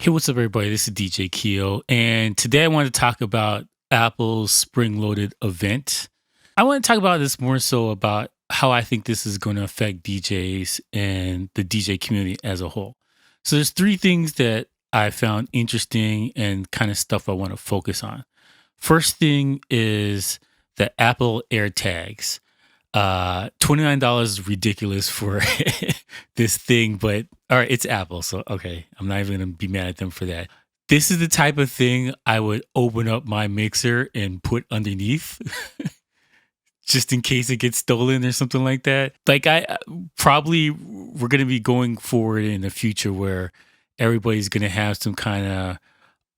Hey, what's up, everybody? This is DJ Keo, and today I want to talk about Apple's spring loaded event. I want to talk about this more so about how I think this is going to affect DJs and the DJ community as a whole. So, there's three things that I found interesting and kind of stuff I want to focus on. First thing is the Apple AirTags. $29 is ridiculous for this thing, but all right, it's Apple, so okay, I'm not even gonna be mad at them for that. This is the type of thing I would open up my mixer and put underneath just in case it gets stolen or something like that. Like probably we're gonna be going forward in the future where everybody's gonna have some kind of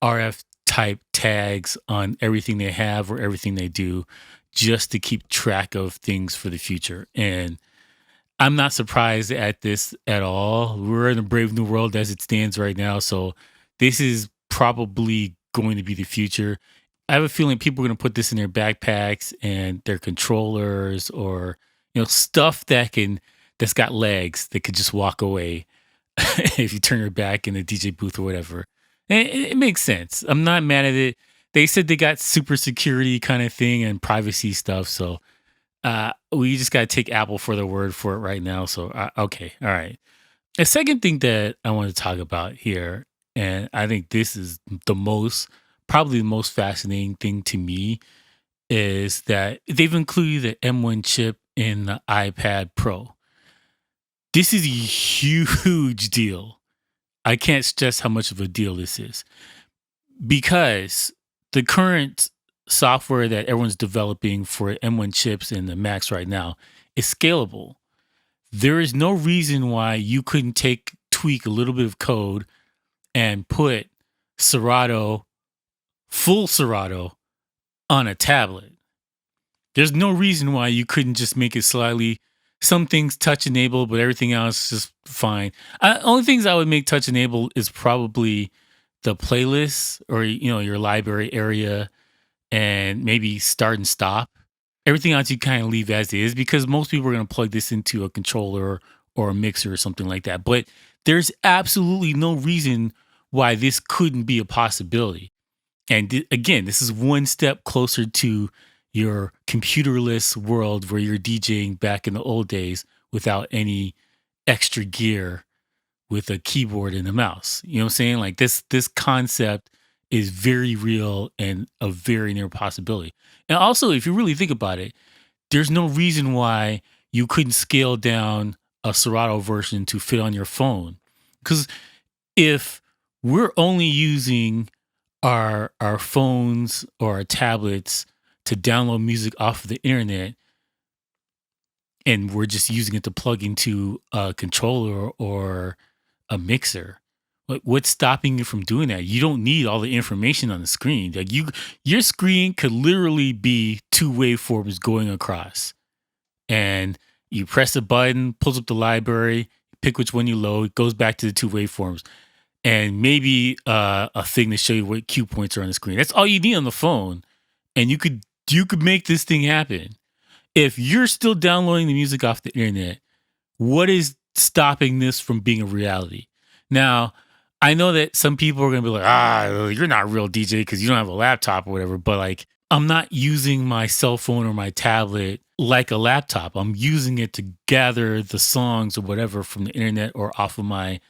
RF type tags on everything they have or everything they do just to keep track of things for the future. And I'm not surprised at this at all. We're in a brave new world as it stands right now. So this is probably going to be the future. I have a feeling people are going to put this in their backpacks and their controllers or stuff that's got legs that could just walk away if you turn your back in a DJ booth or whatever. And it makes sense. I'm not mad at it. They said they got super security kind of thing and privacy stuff. So we just got to take Apple for their word for it right now. So, okay. All right. The second thing that I want to talk about here, and I think this is probably the most fascinating thing to me, is that they've included the M1 chip in the iPad Pro. This is a huge deal. I can't stress how much of a deal this is because the current software that everyone's developing for M1 chips and the Macs right now is scalable. There is no reason why you couldn't tweak a little bit of code and put full Serato on a tablet. There's no reason why you couldn't just make it some things touch enabled, but everything else is fine. Only things I would make touch enabled is probably the playlists or your library area and maybe start and stop. Everything else you kind of leave as is because most people are going to plug this into a controller or a mixer or something like that. But there's absolutely no reason why this couldn't be a possibility. And again, this is one step closer to your computerless world where you're DJing back in the old days without any extra gear with a keyboard and a mouse. You know what I'm saying? Like this concept is very real and a very near possibility. And also, if you really think about it, there's no reason why you couldn't scale down a Serato version to fit on your phone. Because if we're only using our phones or our tablets to download music off of the internet, and we're just using it to plug into a controller or a mixer, what's stopping you from doing that? You don't need all the information on the screen. Like your screen could literally be two waveforms going across, and you press a button, pulls up the library, pick which one you load, goes back to the two waveforms, and maybe a thing to show you what cue points are on the screen. That's all you need on the phone, and you could make this thing happen. If you're still downloading the music off the internet, what is stopping this from being a reality? Now, I know that some people are going to be like, you're not a real DJ because you don't have a laptop or whatever. But like, I'm not using my cell phone or my tablet like a laptop. I'm using it to gather the songs or whatever from the internet or off of my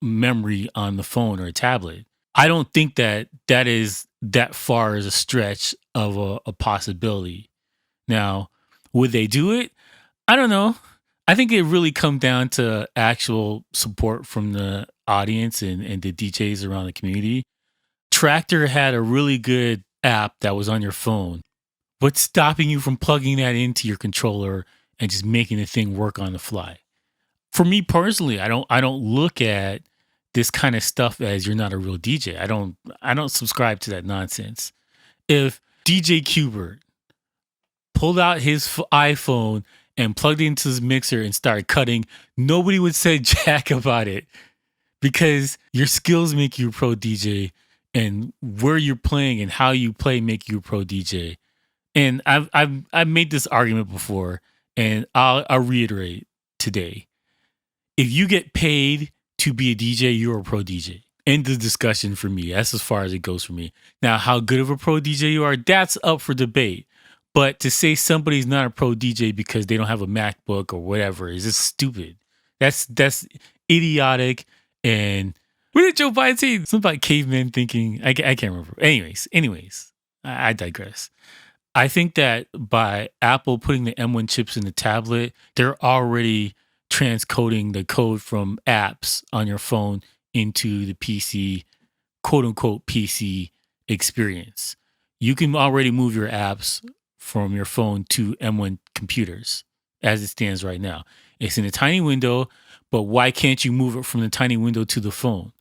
memory on the phone or a tablet. I don't think that is that far as a stretch of a possibility. Now, would they do it? I don't know. I think it really come down to actual support from the audience and the DJs around the community. Tractor had a really good app that was on your phone. What's stopping you from plugging that into your controller and just making the thing work on the fly? For me personally, I don't look at this kind of stuff as you're not a real DJ. I don't subscribe to that nonsense. If DJ Qbert pulled out his iPhone and plugged it into his mixer and started cutting, nobody would say jack about it because your skills make you a pro DJ and where you're playing and how you play make you a pro DJ. And I've made this argument before and I'll reiterate today. If you get paid to be a DJ, you're a pro DJ. End of discussion for me. That's as far as it goes for me. Now, how good of a pro DJ you are, that's up for debate. But to say somebody's not a pro DJ because they don't have a MacBook or whatever is just stupid. That's idiotic. And what did Joe Biden say? Something like cavemen thinking. I can't remember. Anyways, I digress. I think that by Apple putting the M1 chips in the tablet, they're already transcoding the code from apps on your phone into the PC, quote unquote PC experience. You can already move your apps from your phone to M1 computers as it stands right now. It's in a tiny window, but why can't you move it from the tiny window to the phone?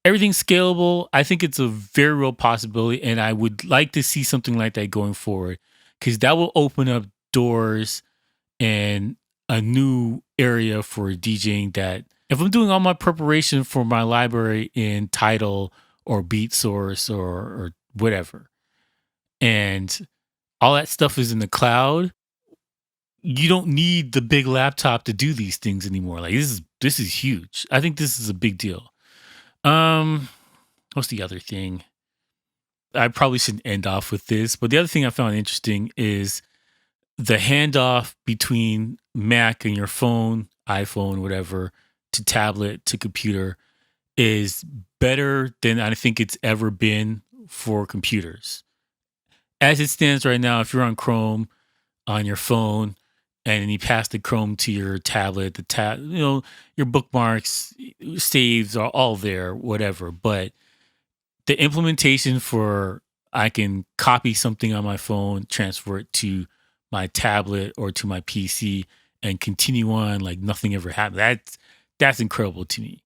Everything's scalable. I think it's a very real possibility, and I would like to see something like that going forward because that will open up doors and a new area for DJing. That if I'm doing all my preparation for my library in Tidal or Beat Source or whatever, and all that stuff is in the cloud, you don't need the big laptop to do these things anymore. Like this is huge. I think this is a big deal. What's the other thing? I probably shouldn't end off with this, but the other thing I found interesting is the handoff between Mac and your phone, iPhone, whatever, to tablet to computer is better than I think it's ever been for computers. As it stands right now, if you're on Chrome on your phone and then you pass the Chrome to your tablet, your bookmarks, saves are all there, whatever. But the implementation for I can copy something on my phone, transfer it to my tablet or to my PC, and continue on like nothing ever happened. That's incredible to me.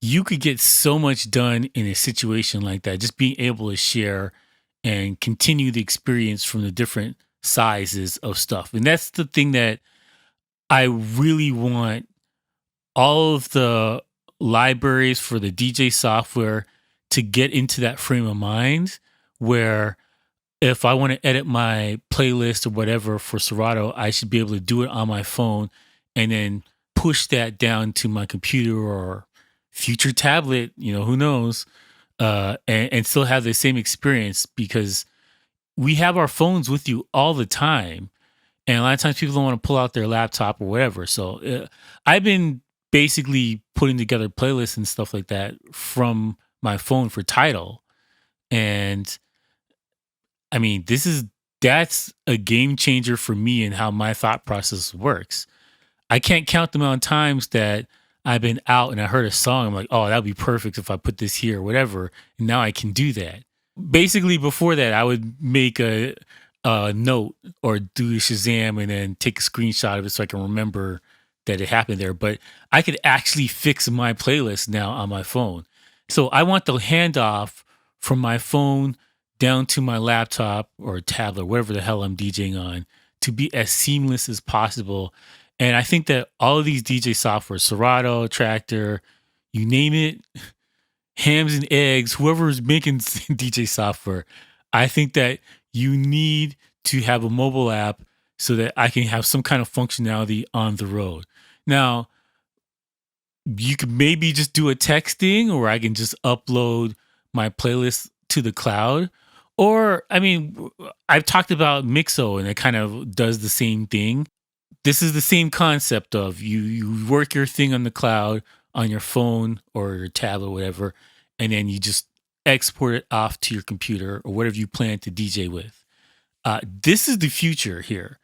You could get so much done in a situation like that, just being able to share and continue the experience from the different sizes of stuff. And that's the thing that I really want all of the libraries for the DJ software to get into that frame of mind where if I want to edit my playlist or whatever for Serato, I should be able to do it on my phone and then push that down to my computer or future tablet, who knows, and still have the same experience because we have our phones with you all the time. And a lot of times people don't want to pull out their laptop or whatever. So I've been basically putting together playlists and stuff like that from my phone for Tidal. And I mean, that's a game changer for me and how my thought process works. I can't count the amount of times that I've been out and I heard a song. I'm like, oh, that'd be perfect if I put this here or whatever. And now I can do that. Basically, before that, I would make a note or do Shazam and then take a screenshot of it so I can remember that it happened there. But I could actually fix my playlist now on my phone. So I want the handoff from my phone down to my laptop or tablet, whatever the hell I'm DJing on, to be as seamless as possible. And I think that all of these DJ software, Serato, Tractor, you name it, Hams and Eggs, whoever is making DJ software, I think that you need to have a mobile app so that I can have some kind of functionality on the road. Now, you could maybe just do a texting or I can just upload my playlist to the cloud. Or, I mean, I've talked about Mixo and it kind of does the same thing. This is the same concept of you work your thing on the cloud on your phone or your tablet or whatever, and then you just export it off to your computer or whatever you plan to DJ with. This is the future here.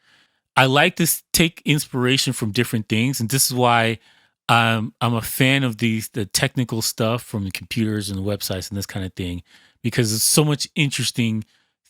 I like to take inspiration from different things, and this is why I'm a fan of the technical stuff from the computers and the websites and this kind of thing, because there's so much interesting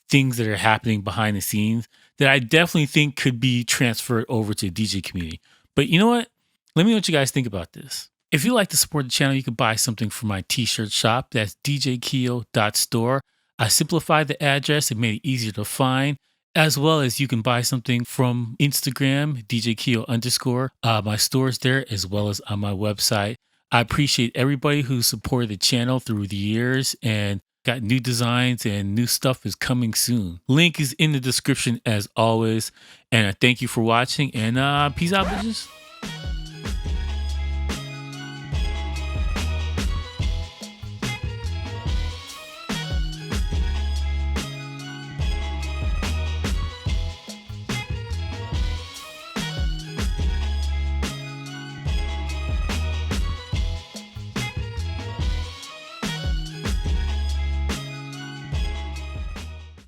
things that are happening behind the scenes that I definitely think could be transferred over to the DJ community. But you know what? Let me know what you guys think about this. If you like to support the channel, you can buy something from my t-shirt shop. That's djkeo.store. I simplified the address and made it easier to find, as well as you can buy something from Instagram, djkeo_. My store's there as well as on my website. I appreciate everybody who supported the channel through the years and got new designs and new stuff is coming soon. Link is in the description as always. And I thank you for watching and peace out, bitches.